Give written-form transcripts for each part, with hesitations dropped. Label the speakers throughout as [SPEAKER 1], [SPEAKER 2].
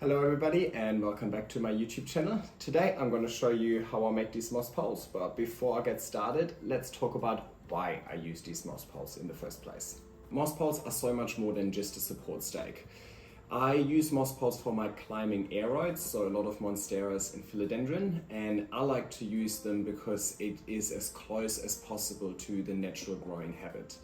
[SPEAKER 1] Hello everybody and welcome back to my YouTube channel. Today I'm going to show you how I make these moss poles, but before I get started, let's talk about why I use these moss poles in the first place. Moss poles are so much more than just a support stake. I use moss poles for my climbing aeroids, so a lot of monsteras and philodendron, and I like to use them because it is as close as possible to the natural growing habit.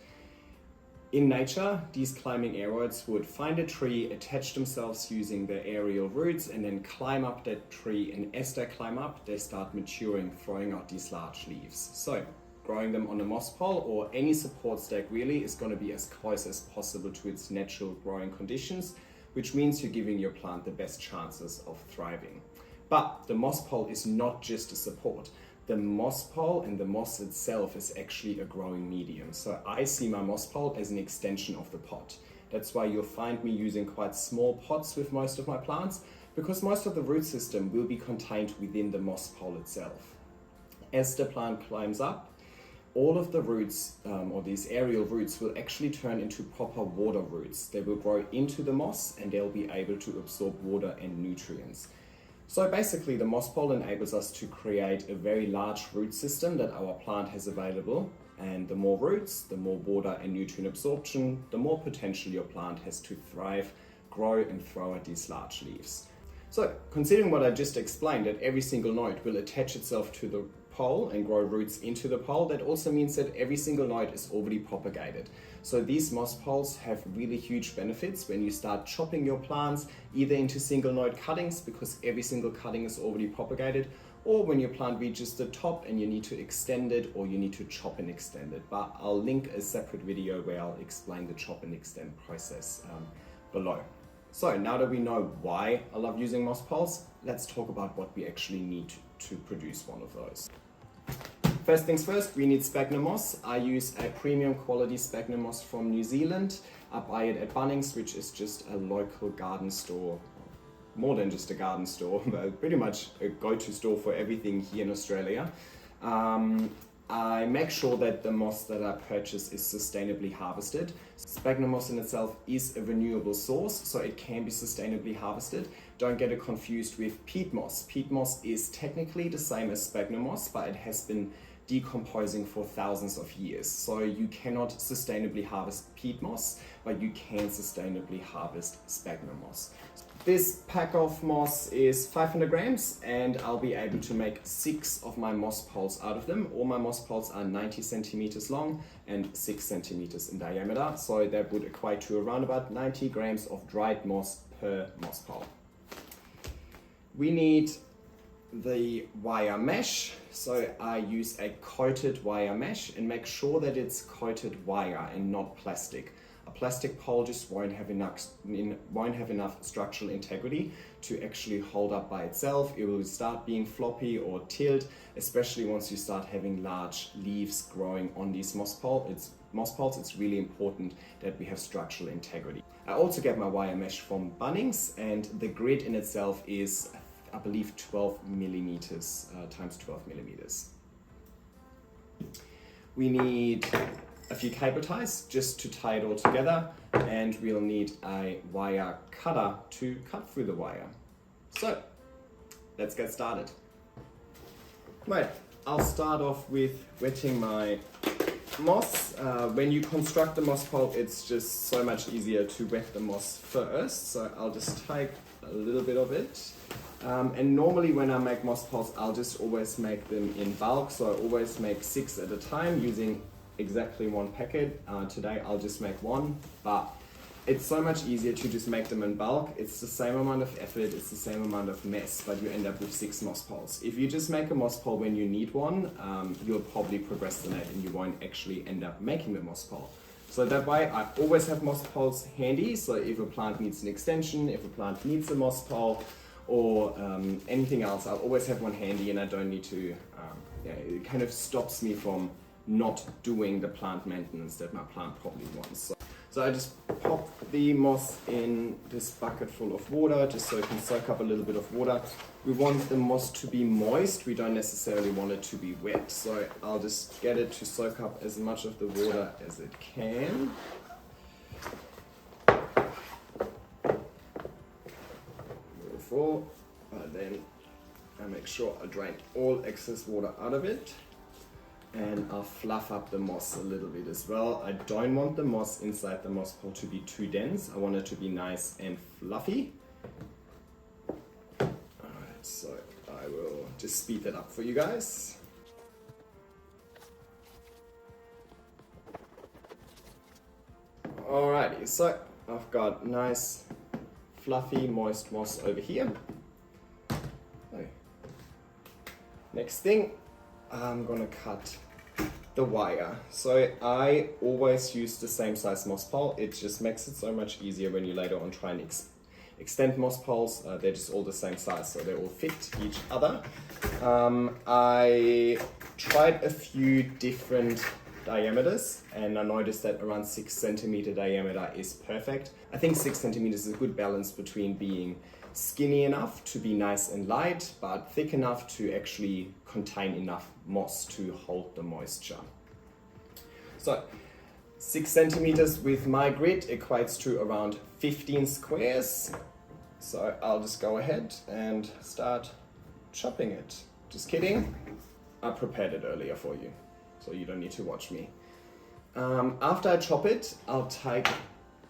[SPEAKER 1] In nature, these climbing aeroids would find a tree, attach themselves using their aerial roots, and then climb up that tree, and as they climb up, they start maturing, throwing out these large leaves. So, growing them on a moss pole or any support stake really is going to be as close as possible to its natural growing conditions, which means you're giving your plant the best chances of thriving. But the moss pole is not just a support. The moss pole and the moss itself is actually a growing medium. So I see my moss pole as an extension of the pot. That's why you'll find me using quite small pots with most of my plants, because most of the root system will be contained within the moss pole itself. As the plant climbs up, all of the roots, or these aerial roots, will actually turn into proper water roots. They will grow into the moss and they'll be able to absorb water and nutrients. So basically the moss pole enables us to create a very large root system that our plant has available, and the more roots, the more water and nutrient absorption, the more potential your plant has to thrive, grow and throw out these large leaves. So considering what I just explained, that every single node will attach itself to the pole and grow roots into the pole, that also means that every single node is already propagated. So these moss poles have really huge benefits when you start chopping your plants either into single node cuttings, because every single cutting is already propagated, or when your plant reaches the top and you need to extend it, or you need to chop and extend it. But I'll link a separate video where I'll explain the chop and extend process below. So now that we know why I love using moss poles, let's talk about what we actually need to produce one of those. First things first, we need sphagnum moss. I use a premium quality sphagnum moss from New Zealand. I buy it at Bunnings, which is just a local garden store. More than just a garden store, but pretty much a go-to store for everything here in Australia. I make sure that the moss that I purchase is sustainably harvested. Sphagnum moss in itself is a renewable source, so it can be sustainably harvested. Don't get it confused with peat moss. Peat moss is technically the same as sphagnum moss, but it has been decomposing for thousands of years. So you cannot sustainably harvest peat moss, but you can sustainably harvest sphagnum moss. This pack of moss is 500 grams and I'll be able to make 6 of my moss poles out of them. All my moss poles are 90 centimeters long and 6 centimeters in diameter. So that would equate to around about 90 grams of dried moss per moss pole. We need the wire mesh. So I use a coated wire mesh, and make sure that it's coated wire and not plastic. A plastic pole just won't have enough structural integrity to actually hold up by itself. It will start being floppy or tilt, especially once you start having large leaves growing on these moss poles. It's really important that we have structural integrity. I also get my wire mesh from Bunnings, and the grid in itself is, I believe, 12 millimeters times 12 millimeters. We need a few cable ties just to tie it all together, and we'll need a wire cutter to cut through the wire. So let's get started. Right, I'll start off with wetting my moss. When you construct the moss pole, it's just so much easier to wet the moss first. So I'll just take a little bit of it. And normally when I make moss poles, I'll just always make them in bulk. So I always make 6 at a time using exactly one packet. Today I'll just make 1, but it's so much easier to just make them in bulk. It's the same amount of effort, it's the same amount of mess, but you end up with 6 moss poles. If you just make a moss pole when you need one, you'll probably procrastinate and you won't actually end up making the moss pole. So that way I always have moss poles handy, so if a plant needs an extension, if a plant needs a moss pole, or anything else, I'll always have one handy, and I don't need to, it kind of stops me from not doing the plant maintenance that my plant probably wants. So I just pop the moss in this bucket full of water, just so it can soak up a little bit of water. We want the moss to be moist, we don't necessarily want it to be wet. So I'll just get it to soak up as much of the water as it can. beautiful. Then I make sure I drain all excess water out of it. And I'll fluff up the moss a little bit as well. I don't want the moss inside the moss pole to be too dense. I want it to be nice and fluffy. Alright, so I will just speed that up for you guys. Alrighty, so I've got nice fluffy moist moss over here. Okay. Next thing, I'm gonna cut the wire. So I always use the same size moss pole. It just makes it so much easier when you later on try and extend moss poles. They're just all the same size, so they all fit each other. I tried a few different diameters and I noticed that around 6 centimeter diameter is perfect. I think 6 centimeters is a good balance between being skinny enough to be nice and light, but thick enough to actually contain enough moss to hold the moisture. So 6 centimeters with my grid equates to around 15 squares. So I'll just go ahead and start chopping it. Just kidding, I prepared it earlier for you, so you don't need to watch me. After I chop it, I'll take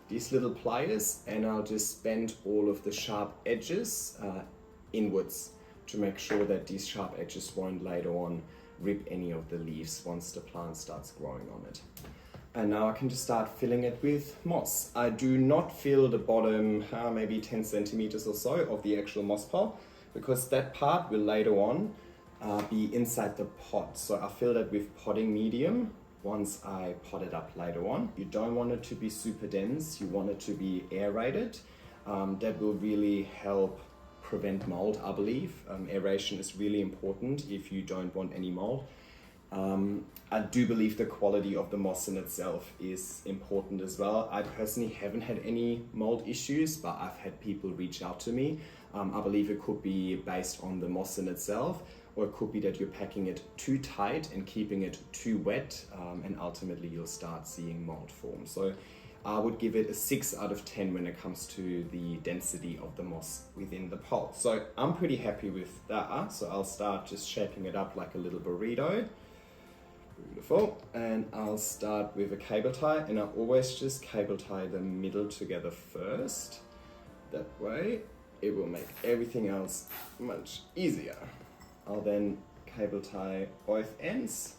[SPEAKER 1] these little pliers and I'll just bend all of the sharp edges inwards to make sure that these sharp edges won't later on rip any of the leaves once the plant starts growing on it. And now I can just start filling it with moss. I do not fill the bottom maybe 10 centimeters or so of the actual moss pole, because that part will later on be inside the pot. So I fill that with potting medium once I pot it up later on. You don't want it to be super dense, you want it to be aerated. That will really help prevent mold, I believe. Aeration is really important if you don't want any mold. I do believe the quality of the moss in itself is important as well. I personally haven't had any mold issues, but I've had people reach out to me. I believe it could be based on the moss in itself, or it could be that you're packing it too tight and keeping it too wet, and ultimately you'll start seeing mold form. So I would give it a 6 out of 10 when it comes to the density of the moss within the pole. So I'm pretty happy with that. So I'll start just shaping it up like a little burrito. Beautiful. And I'll start with a cable tie, and I always just cable tie the middle together first. That way it will make everything else much easier. I'll then cable tie both ends.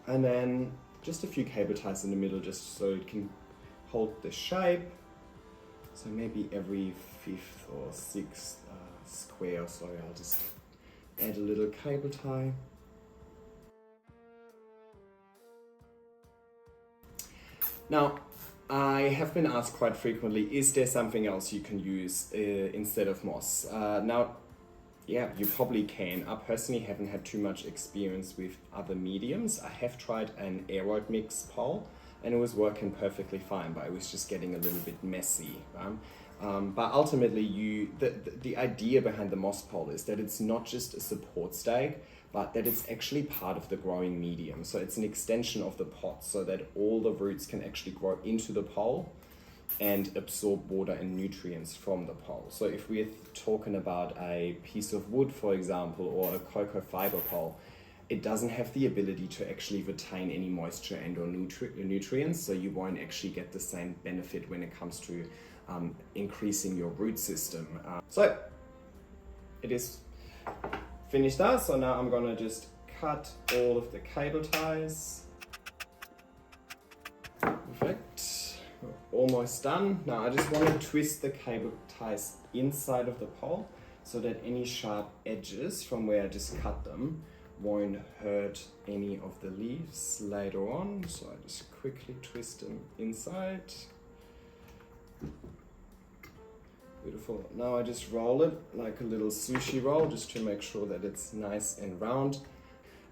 [SPEAKER 1] And then just a few cable ties in the middle just so it can hold the shape. So maybe every 5th or 6th square or so I'll just add a little cable tie. Now, I have been asked quite frequently, is there something else you can use instead of moss? Now, yeah, you probably can. I personally haven't had too much experience with other mediums. I have tried an aeroid mix pole and it was working perfectly fine, but it was just getting a little bit messy. But ultimately, the idea behind the moss pole is that it's not just a support stake, but that it's actually part of the growing medium. So it's an extension of the pot so that all the roots can actually grow into the pole and absorb water and nutrients from the pole. So if we're talking about a piece of wood, for example, or a cocoa fiber pole, it doesn't have the ability to actually retain any moisture and or nutrients, so you won't actually get the same benefit when it comes to increasing your root system. So it is finished now, so now I'm gonna just cut all of the cable ties. Perfect, we're almost done. Now I just want to twist the cable ties inside of the pole so that any sharp edges from where I just cut them won't hurt any of the leaves later on. So I just quickly twist them inside. Beautiful. Now I just roll it like a little sushi roll just to make sure that it's nice and round.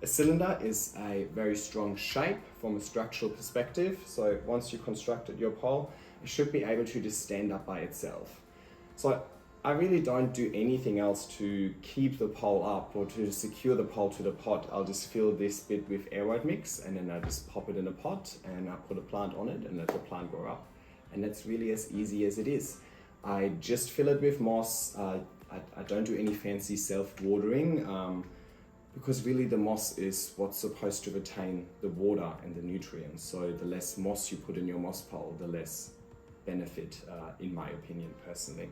[SPEAKER 1] A cylinder is a very strong shape from a structural perspective. So once you constructed your pole, it should be able to just stand up by itself. So I really don't do anything else to keep the pole up or to secure the pole to the pot. I'll just fill this bit with aeroid mix and then I just pop it in a pot and I put a plant on it and let the plant grow up. And that's really as easy as it is. I just fill it with moss. I don't do any fancy self-watering because really the moss is what's supposed to retain the water and the nutrients. So the less moss you put in your moss pole, the less benefit, in my opinion, personally.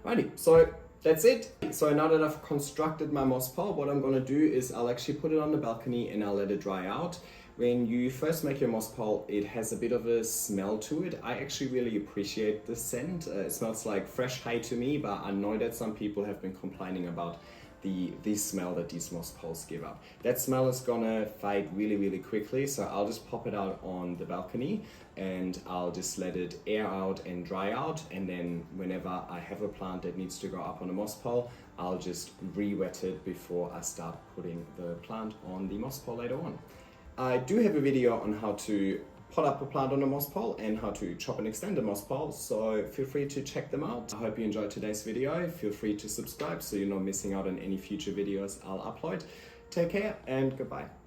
[SPEAKER 1] Righty, so that's it. So now that I've constructed my moss pole, what I'm going to do is I'll actually put it on the balcony and I'll let it dry out. When you first make your moss pole, it has a bit of a smell to it. I actually really appreciate the scent. It smells like fresh hay to me, but I know that some people have been complaining about the smell that these moss poles give up. That smell is gonna fade really, really quickly, so I'll just pop it out on the balcony and I'll just let it air out and dry out, and then whenever I have a plant that needs to go up on a moss pole, I'll just re-wet it before I start putting the plant on the moss pole later on. I do have a video on how to pot up a plant on a moss pole and how to chop and extend a moss pole, so feel free to check them out. I hope you enjoyed today's video. Feel free to subscribe so you're not missing out on any future videos I'll upload. Take care and goodbye.